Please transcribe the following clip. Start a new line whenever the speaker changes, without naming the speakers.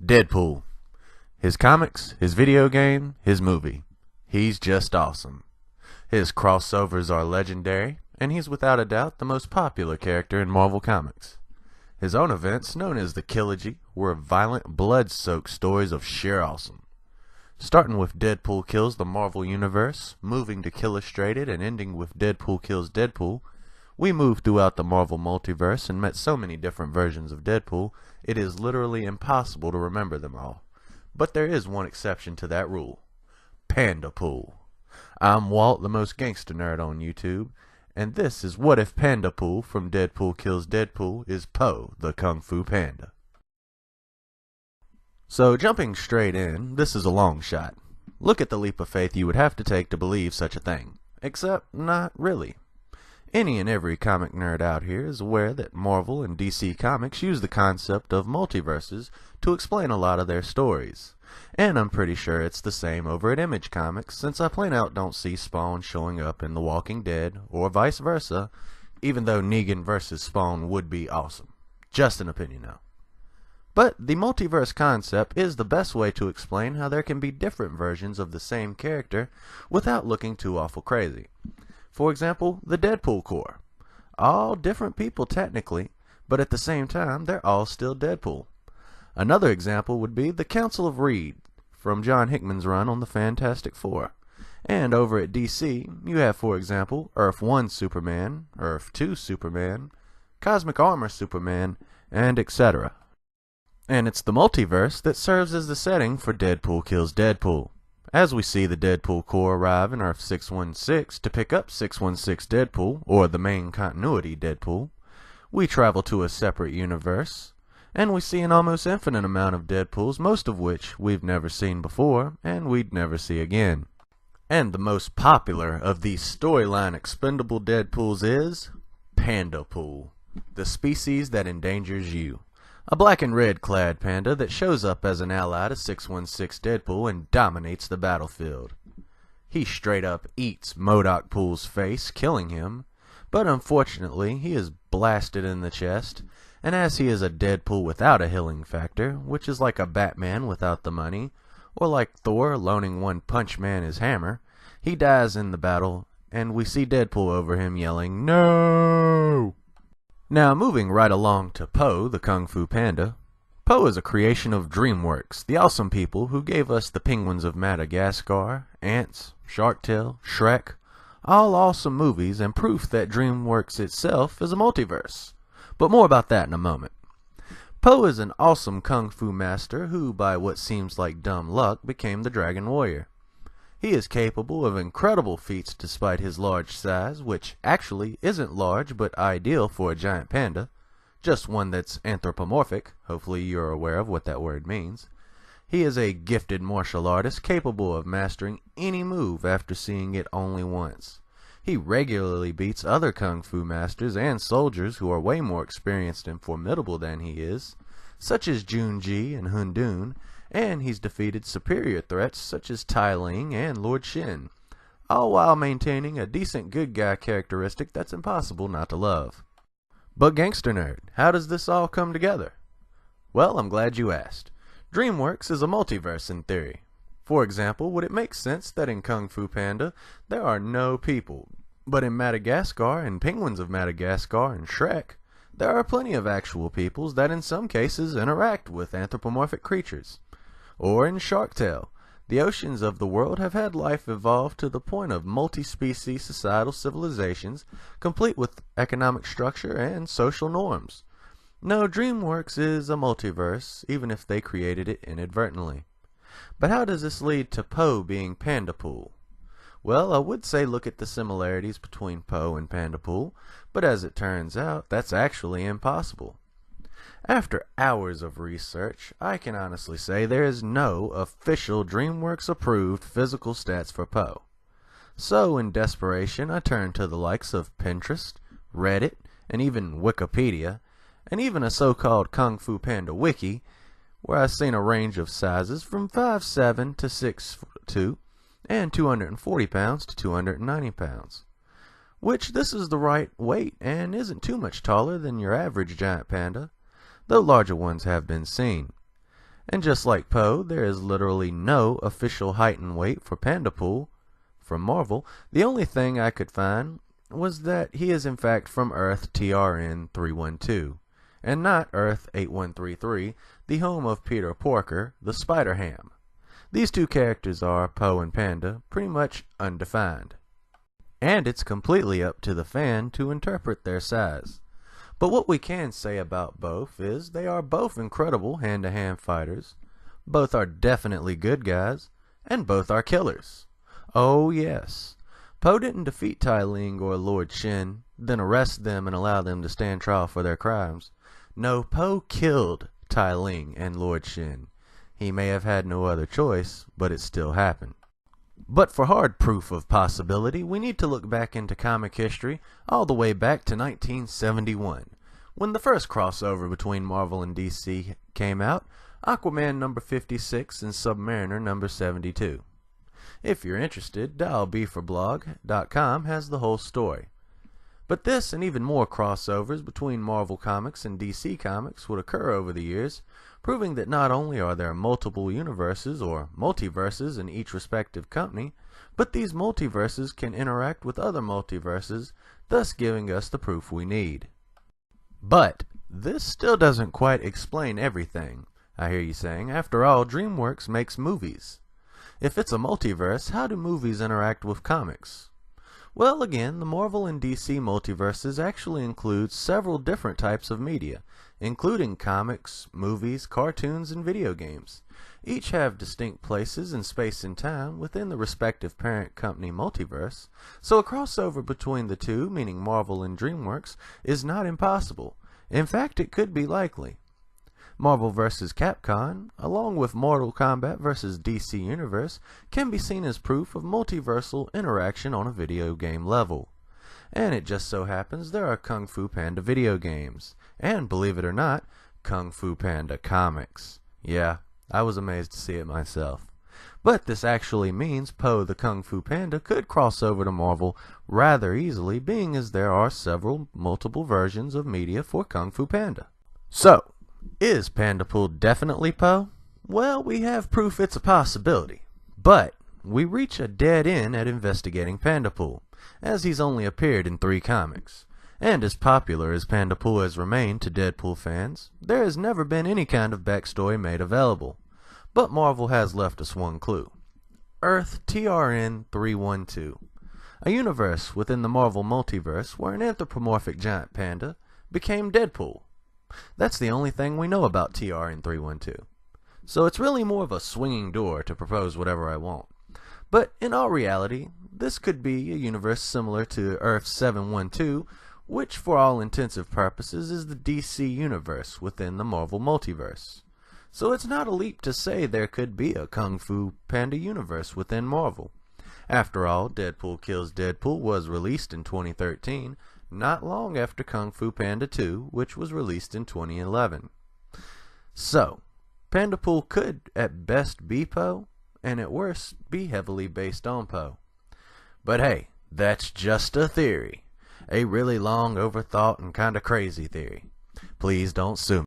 Deadpool. His comics, his video game, his movie. He's just awesome. His crossovers are legendary, and he's without a doubt the most popular character in Marvel Comics. His own events, known as the Trilogy, were violent, blood-soaked stories of sheer awesome. Starting with Deadpool Kills the Marvel Universe, moving to Illustrated, and ending with Deadpool Kills Deadpool, we moved throughout the Marvel multiverse and met so many different versions of Deadpool, it is literally impossible to remember them all. But there is one exception to that rule. Pandapool. I'm Walt, the most gangster nerd on YouTube, and this is What If Pandapool from Deadpool Kills Deadpool is Po, the Kung Fu Panda. So jumping straight in, this is a long shot. Look at the leap of faith you would have to take to believe such a thing. Except, not really. Any and every comic nerd out here is aware that Marvel and DC Comics use the concept of multiverses to explain a lot of their stories. And I'm pretty sure it's the same over at Image Comics, since I plain out don't see Spawn showing up in The Walking Dead, or vice versa, even though Negan vs. Spawn would be awesome. Just an opinion now. But the multiverse concept is the best way to explain how there can be different versions of the same character without looking too awful crazy. For example, the Deadpool Corps. All different people technically, but at the same time they're all still Deadpool. Another example would be the Council of Reed from John Hickman's run on the Fantastic Four. And over at DC, you have, for example, Earth 1 Superman, Earth 2 Superman, Cosmic Armor Superman, and etc. And it's the multiverse that serves as the setting for Deadpool Kills Deadpool. As we see the Deadpool Corps arrive in Earth 616 to pick up 616 Deadpool, or the main continuity Deadpool, we travel to a separate universe, and we see an almost infinite amount of Deadpools, most of which we've never seen before, and we'd never see again. And the most popular of these storyline expendable Deadpools is Pandapool, the species that endangers you. A black and red clad panda that shows up as an ally to 616 Deadpool and dominates the battlefield. He straight up eats MODOK Pool's face, killing him, but unfortunately he is blasted in the chest, and as he is a Deadpool without a healing factor, which is like a Batman without the money, or like Thor loaning One Punch Man his hammer, he dies in the battle, and we see Deadpool over him yelling, "No!" Now, moving right along to Po, the Kung Fu Panda. Po is a creation of DreamWorks, the awesome people who gave us the Penguins of Madagascar, Ants, Shark Tale, Shrek, all awesome movies and proof that DreamWorks itself is a multiverse. But more about that in a moment. Po is an awesome Kung Fu master who, by what seems like dumb luck, became the Dragon Warrior. He is capable of incredible feats despite his large size, which actually isn't large but ideal for a giant panda, just one that's anthropomorphic. Hopefully you're aware of what that word means. He is a gifted martial artist capable of mastering any move after seeing it only once. He regularly beats other Kung Fu masters and soldiers who are way more experienced and formidable than he is, such as Junji and Hundun, and he's defeated superior threats such as Tai Ling and Lord Shin, all while maintaining a decent good guy characteristic that's impossible not to love. But Gangster Nerd, how does this all come together? Well, I'm glad you asked. DreamWorks is a multiverse in theory. For example, would it make sense that in Kung Fu Panda there are no people, but in Madagascar and Penguins of Madagascar and Shrek, there are plenty of actual peoples that in some cases interact with anthropomorphic creatures? Or in Shark Tale, the oceans of the world have had life evolve to the point of multi-species societal civilizations, complete with economic structure and social norms. No, DreamWorks is a multiverse, even if they created it inadvertently. But how does this lead to Po being Pandapool? Well, I would say look at the similarities between Po and Pandapool, but as it turns out, that's actually impossible. After hours of research, I can honestly say there is no official DreamWorks approved physical stats for Po. So in desperation, I turned to the likes of Pinterest, Reddit, and even Wikipedia, and even a so-called Kung Fu Panda wiki, where I've seen a range of sizes from 5'7" to 6'2", and 240 pounds to 290 pounds. Which this is the right weight and isn't too much taller than your average giant panda, though larger ones have been seen. And just like Poe, there is literally no official height and weight for Pandapool from Marvel. The only thing I could find was that he is in fact from Earth TRN 312, and not Earth 8133, the home of Peter Porker, the Spider-Ham. These two characters are, Poe and Panda, pretty much undefined. And it's completely up to the fan to interpret their size. But what we can say about both is they are both incredible hand-to-hand fighters, both are definitely good guys, and both are killers. Oh yes, Poe didn't defeat Tai Ling or Lord Shen, then arrest them and allow them to stand trial for their crimes. No, Poe killed Tai Ling and Lord Shen. He may have had no other choice, but it still happened. But for hard proof of possibility, we need to look back into comic history all the way back to 1971, when the first crossover between Marvel and DC came out, Aquaman number 56 and Submariner number 72. If you're interested, dialbforblog.com has the whole story. But this and even more crossovers between Marvel Comics and DC Comics would occur over the years, proving that not only are there multiple universes or multiverses in each respective company, but these multiverses can interact with other multiverses, thus giving us the proof we need. But this still doesn't quite explain everything, I hear you saying. After all, DreamWorks makes movies. If it's a multiverse, how do movies interact with comics? Well, again, the Marvel and DC multiverses actually include several different types of media, including comics, movies, cartoons, and video games. Each have distinct places in space and time within the respective parent company multiverse, so a crossover between the two, meaning Marvel and DreamWorks, is not impossible. In fact, it could be likely. Marvel vs. Capcom, along with Mortal Kombat vs. DC Universe, can be seen as proof of multiversal interaction on a video game level. And it just so happens there are Kung Fu Panda video games, and believe it or not, Kung Fu Panda comics. Yeah, I was amazed to see it myself. But this actually means Poe the Kung Fu Panda could cross over to Marvel rather easily, being as there are several multiple versions of media for Kung Fu Panda. So, is Pandapool definitely Poe? Well, we have proof it's a possibility, but we reach a dead end at investigating Pandapool, as he's only appeared in 3 comics. And as popular as Pandapool has remained to Deadpool fans, there has never been any kind of backstory made available. But Marvel has left us one clue. Earth TRN 312, a universe within the Marvel multiverse where an anthropomorphic giant panda became Deadpool. That's the only thing we know about TRN 312. So it's really more of a swinging door to propose whatever I want. But in all reality, this could be a universe similar to Earth 712, which for all intensive purposes is the DC universe within the Marvel multiverse. So it's not a leap to say there could be a Kung Fu Panda universe within Marvel. After all, Deadpool Kills Deadpool was released in 2013, not long after Kung Fu Panda 2, which was released in 2011. So, Pandapool could at best be Poe, and at worst be heavily based on Poe. But hey, that's just a theory. A really long, overthought, and kinda crazy theory. Please don't sue me.